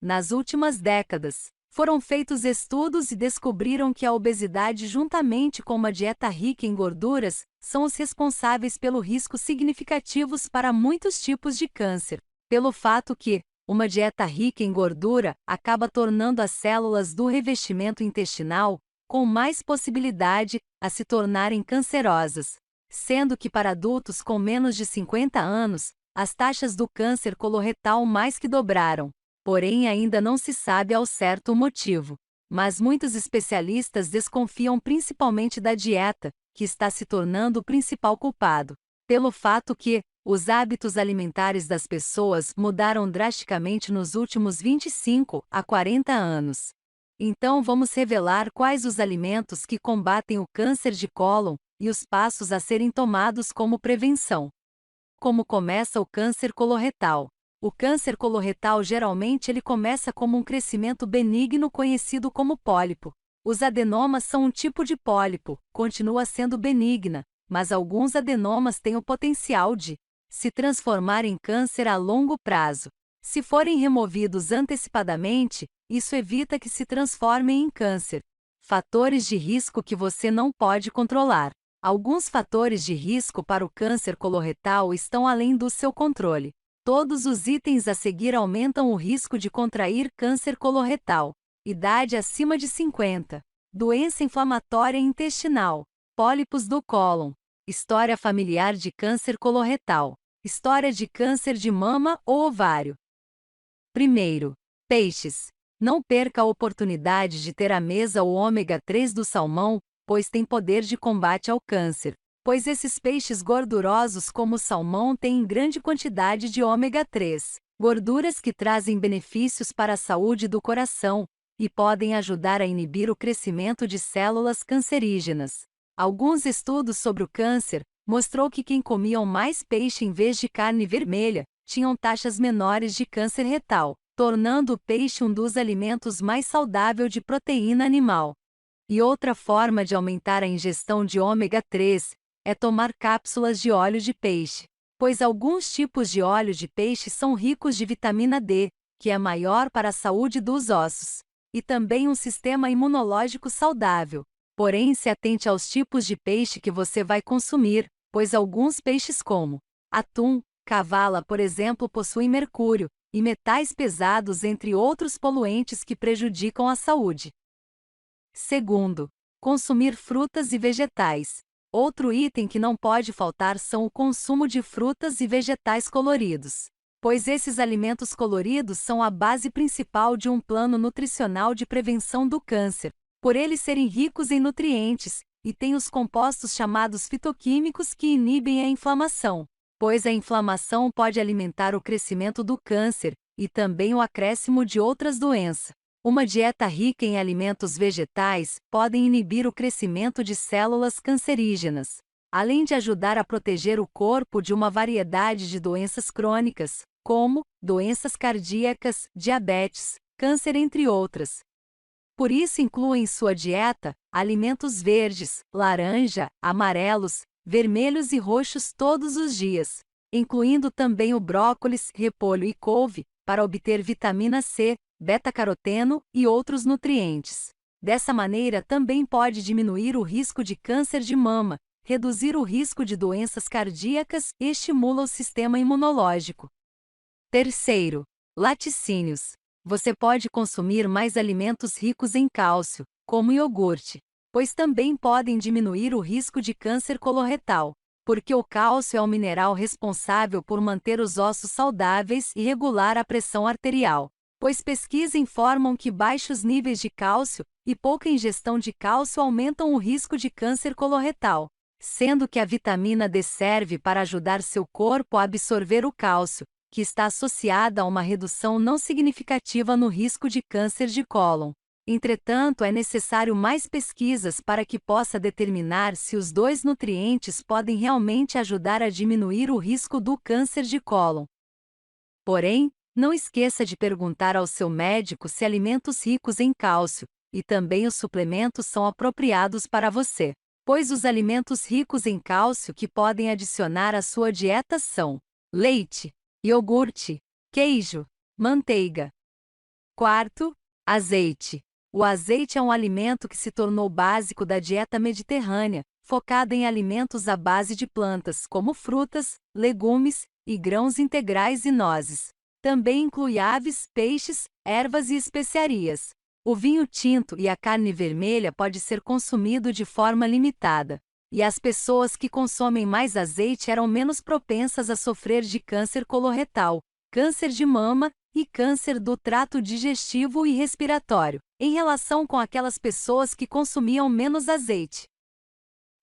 Nas últimas décadas, foram feitos estudos e descobriram que a obesidade, juntamente com uma dieta rica em gorduras, são os responsáveis pelo risco significativos para muitos tipos de câncer, pelo fato que uma dieta rica em gordura acaba tornando as células do revestimento intestinal com mais possibilidade a se tornarem cancerosas, sendo que para adultos com menos de 50 anos, as taxas do câncer coloretal mais que dobraram. Porém, ainda não se sabe ao certo o motivo. Mas muitos especialistas desconfiam principalmente da dieta, que está se tornando o principal culpado, pelo fato que os hábitos alimentares das pessoas mudaram drasticamente nos últimos 25 a 40 anos. Então, vamos revelar quais os alimentos que combatem o câncer de cólon e os passos a serem tomados como prevenção. Como começa o câncer coloretal? O câncer coloretal geralmente ele começa como um crescimento benigno conhecido como pólipo. Os adenomas são um tipo de pólipo, continua sendo benigna, mas alguns adenomas têm o potencial de se transformar em câncer a longo prazo. Se forem removidos antecipadamente, isso evita que se transformem em câncer. Fatores de risco que você não pode controlar. Alguns fatores de risco para o câncer coloretal estão além do seu controle. Todos os itens a seguir aumentam o risco de contrair câncer coloretal. Idade acima de 50. Doença inflamatória intestinal. Pólipos do cólon. História familiar de câncer coloretal. História de câncer de mama ou ovário. Primeiro, peixes. Não perca a oportunidade de ter à mesa o ômega 3 do salmão, pois tem poder de combate ao câncer. Pois esses peixes gordurosos como o salmão têm grande quantidade de ômega 3, gorduras que trazem benefícios para a saúde do coração e podem ajudar a inibir o crescimento de células cancerígenas. Alguns estudos sobre o câncer mostrou que quem comiam mais peixe em vez de carne vermelha tinham taxas menores de câncer retal, tornando o peixe um dos alimentos mais saudáveis de proteína animal. E outra forma de aumentar a ingestão de ômega 3 é tomar cápsulas de óleo de peixe, pois alguns tipos de óleo de peixe são ricos de vitamina D, que é maior para a saúde dos ossos, e também um sistema imunológico saudável. Porém, se atente aos tipos de peixe que você vai consumir, pois alguns peixes como atum, cavala, por exemplo, possuem mercúrio e metais pesados, entre outros poluentes que prejudicam a saúde. Segundo, consumir frutas e vegetais. Outro item que não pode faltar são o consumo de frutas e vegetais coloridos, pois esses alimentos coloridos são a base principal de um plano nutricional de prevenção do câncer, por eles serem ricos em nutrientes, e têm os compostos chamados fitoquímicos que inibem a inflamação, pois a inflamação pode alimentar o crescimento do câncer e também o acréscimo de outras doenças. Uma dieta rica em alimentos vegetais pode inibir o crescimento de células cancerígenas, além de ajudar a proteger o corpo de uma variedade de doenças crônicas, como doenças cardíacas, diabetes, câncer, entre outras. Por isso, inclua em sua dieta alimentos verdes, laranja, amarelos, vermelhos e roxos todos os dias, incluindo também o brócolis, repolho e couve, para obter vitamina C, beta-caroteno e outros nutrientes. Dessa maneira, também pode diminuir o risco de câncer de mama, reduzir o risco de doenças cardíacas e estimula o sistema imunológico. Terceiro, laticínios. Você pode consumir mais alimentos ricos em cálcio, como iogurte, pois também podem diminuir o risco de câncer coloretal, porque o cálcio é o mineral responsável por manter os ossos saudáveis e regular a pressão arterial. Pois pesquisas informam que baixos níveis de cálcio e pouca ingestão de cálcio aumentam o risco de câncer coloretal, sendo que a vitamina D serve para ajudar seu corpo a absorver o cálcio, que está associada a uma redução não significativa no risco de câncer de cólon. Entretanto, é necessário mais pesquisas para que possa determinar se os dois nutrientes podem realmente ajudar a diminuir o risco do câncer de cólon. Porém, não esqueça de perguntar ao seu médico se alimentos ricos em cálcio e também os suplementos são apropriados para você, pois os alimentos ricos em cálcio que podem adicionar à sua dieta são leite, iogurte, queijo, manteiga. Quarto, azeite. O azeite é um alimento que se tornou básico da dieta mediterrânea, focada em alimentos à base de plantas, como frutas, legumes e grãos integrais e nozes. Também inclui aves, peixes, ervas e especiarias. O vinho tinto e a carne vermelha pode ser consumido de forma limitada. E as pessoas que consomem mais azeite eram menos propensas a sofrer de câncer coloretal, câncer de mama e câncer do trato digestivo e respiratório, em relação com aquelas pessoas que consumiam menos azeite.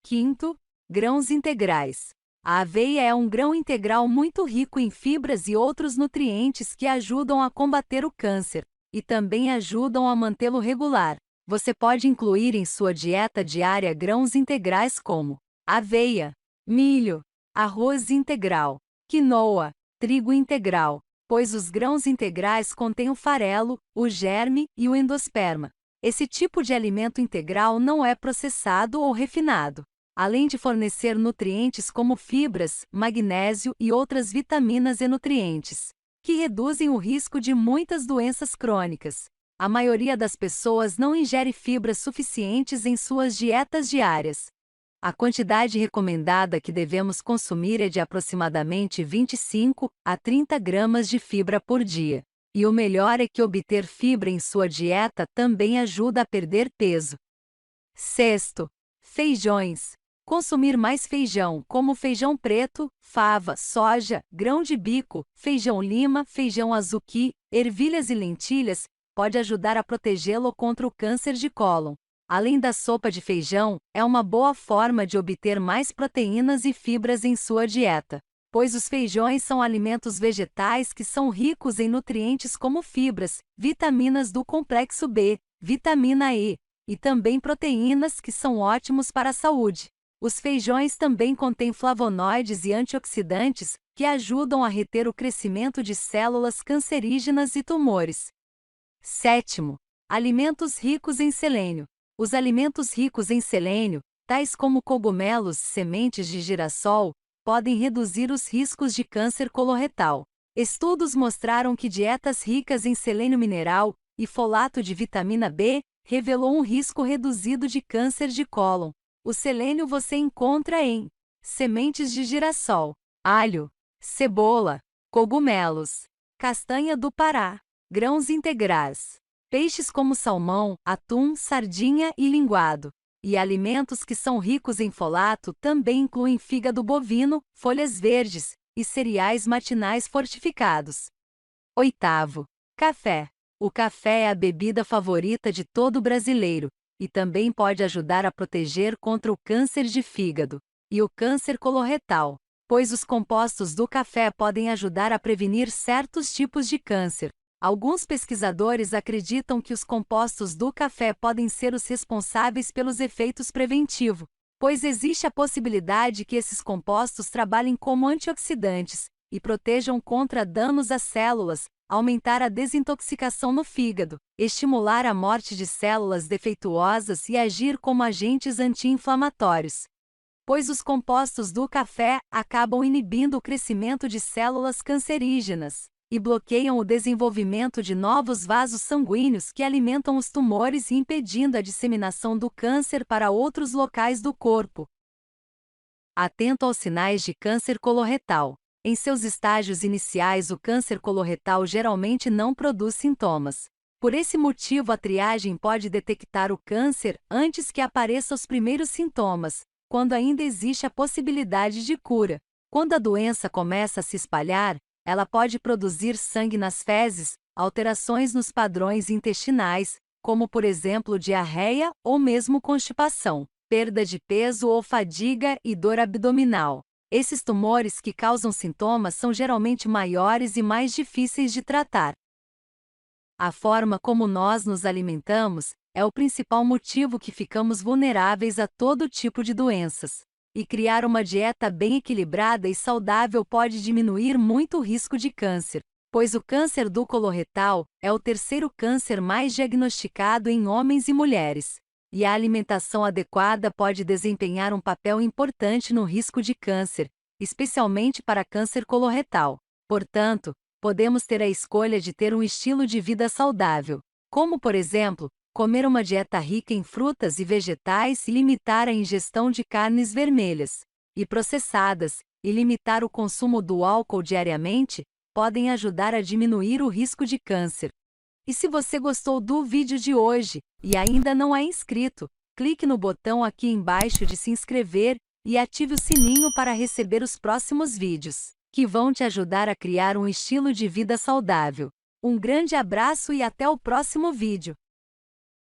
Quinto, grãos integrais. A aveia é um grão integral muito rico em fibras e outros nutrientes que ajudam a combater o câncer, e também ajudam a mantê-lo regular. Você pode incluir em sua dieta diária grãos integrais como aveia, milho, arroz integral, quinoa, trigo integral, pois os grãos integrais contêm o farelo, o germe e o endosperma. Esse tipo de alimento integral não é processado ou refinado, além de fornecer nutrientes como fibras, magnésio e outras vitaminas e nutrientes, que reduzem o risco de muitas doenças crônicas. A maioria das pessoas não ingere fibras suficientes em suas dietas diárias. A quantidade recomendada que devemos consumir é de aproximadamente 25 a 30 gramas de fibra por dia. E o melhor é que obter fibra em sua dieta também ajuda a perder peso. Sexto, feijões. Consumir mais feijão, como feijão preto, fava, soja, grão de bico, feijão lima, feijão azuki, ervilhas e lentilhas, pode ajudar a protegê-lo contra o câncer de cólon. Além da sopa de feijão, é uma boa forma de obter mais proteínas e fibras em sua dieta, pois os feijões são alimentos vegetais que são ricos em nutrientes como fibras, vitaminas do complexo B, vitamina E, e também proteínas que são ótimos para a saúde. Os feijões também contêm flavonoides e antioxidantes que ajudam a reter o crescimento de células cancerígenas e tumores. Sétimo, alimentos ricos em selênio. Os alimentos ricos em selênio, tais como cogumelos e sementes de girassol, podem reduzir os riscos de câncer coloretal. Estudos mostraram que dietas ricas em selênio mineral e folato de vitamina B revelou um risco reduzido de câncer de cólon. O selênio você encontra em sementes de girassol, alho, cebola, cogumelos, castanha do Pará, grãos integrais, peixes como salmão, atum, sardinha e linguado. E alimentos que são ricos em folato também incluem fígado bovino, folhas verdes e cereais matinais fortificados. Oitavo, café. O café é a bebida favorita de todo brasileiro e também pode ajudar a proteger contra o câncer de fígado e o câncer coloretal, pois os compostos do café podem ajudar a prevenir certos tipos de câncer. Alguns pesquisadores acreditam que os compostos do café podem ser os responsáveis pelos efeitos preventivos, pois existe a possibilidade que esses compostos trabalhem como antioxidantes e protejam contra danos às células, aumentar a desintoxicação no fígado, estimular a morte de células defeituosas e agir como agentes anti-inflamatórios. Pois os compostos do café acabam inibindo o crescimento de células cancerígenas e bloqueiam o desenvolvimento de novos vasos sanguíneos que alimentam os tumores e impedindo a disseminação do câncer para outros locais do corpo. Atento aos sinais de câncer coloretal. Em seus estágios iniciais, o câncer coloretal geralmente não produz sintomas. Por esse motivo, a triagem pode detectar o câncer antes que apareçam os primeiros sintomas, quando ainda existe a possibilidade de cura. Quando a doença começa a se espalhar, ela pode produzir sangue nas fezes, alterações nos padrões intestinais, como por exemplo diarreia ou mesmo constipação, perda de peso ou fadiga e dor abdominal. Esses tumores que causam sintomas são geralmente maiores e mais difíceis de tratar. A forma como nós nos alimentamos é o principal motivo que ficamos vulneráveis a todo tipo de doenças. E criar uma dieta bem equilibrada e saudável pode diminuir muito o risco de câncer, pois o câncer do coloretal é o terceiro câncer mais diagnosticado em homens e mulheres. E a alimentação adequada pode desempenhar um papel importante no risco de câncer, especialmente para câncer coloretal. Portanto, podemos ter a escolha de ter um estilo de vida saudável, como, por exemplo, comer uma dieta rica em frutas e vegetais e limitar a ingestão de carnes vermelhas e processadas, e limitar o consumo do álcool diariamente, podem ajudar a diminuir o risco de câncer. E se você gostou do vídeo de hoje e ainda não é inscrito, clique no botão aqui embaixo de se inscrever e ative o sininho para receber os próximos vídeos, que vão te ajudar a criar um estilo de vida saudável. Um grande abraço e até o próximo vídeo!